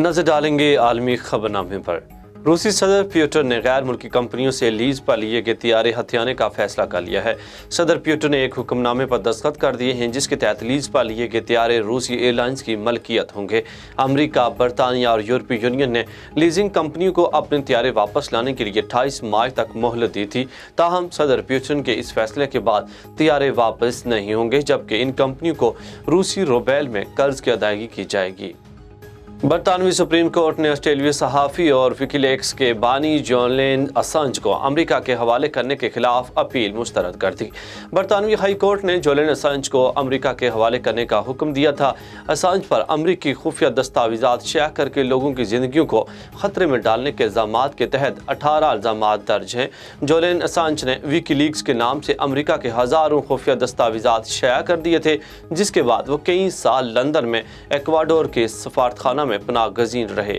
नजर डालेंगे आलमी खबरनामे पर। रूसी सदर प्यूटन ने गैर मुल्की कंपनियों से लीज पर लिए गए तैयारे हथियाने का फैसला कर लिया है। सदर प्यूटन ने एक हुक्मनामे पर दस्तखत कर दिए हैं जिसके तहत लीज पर लिए गए तैयारे रूसी एयरलाइंस की मलकियत होंगे। अमेरिका, बरतानिया और यूरोपीय यूनियन ने लीजिंग कंपनियों को अपने तैयारे वापस लाने के लिए 28 मार्च तक मोहलत दी थी। ताहम सदर प्यूटन के इस फैसले के बाद तैयारे वापस नहीं होंगे, जबकि इन कंपनियों को रूसी रूबेल में कर्ज की अदायगी की जाएगी। बरतानवी सुप्रीम कोर्ट ने ऑस्ट्रेलियाई सहाफ़ी और विकीलीक्स के बानी जुलियन असांज को अमेरिका के हवाले करने के खिलाफ अपील मुस्तरद कर दी। बरतानवी हाई कोर्ट ने जुलियन असांज को अमेरिका के हवाले करने का हुक्म दिया था। असांज पर अमरीकी खुफिया दस्तावेज़ात शेयर करके लोगों की ज़िंदगियों को ख़तरे में डालने के इल्ज़ामात के तहत 18 इल्ज़ामात दर्ज हैं। जुलियन असांज ने विकीलीक्स के नाम से अमेरिका के हज़ारों खुफिया दस्तावेज़ात शेयर कर दिए थे, जिसके बाद वो कई साल लंदन में इक्वाडोर के सफारतखाना में पनाह गज़ीर रहे।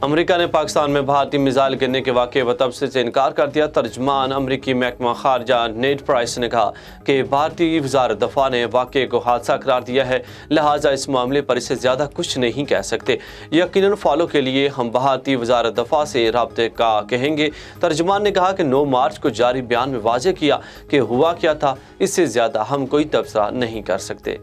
अमेरिका ने पाकिस्तान में भारतीय मिसाइल गिरने के वाक़े व तबसरे से इनकार कर दिया। तर्जमान अमरीकी महकमा खारजा नेड प्राइस ने कहा कि भारतीय वज़ारत दफ़ा ने वाक़े को हादसा करार दिया है, लिहाजा इस मामले पर इससे ज़्यादा कुछ नहीं कह सकते। यकीनन फॉलो के लिए हम भारतीय वज़ारत दफ़ा से राब्ते का कहेंगे। तर्जमान ने कहा कि 9 मार्च को जारी बयान में वाज़ेह किया कि हुआ क्या था, इससे ज़्यादा हम कोई तबसरा नहीं कर सकते।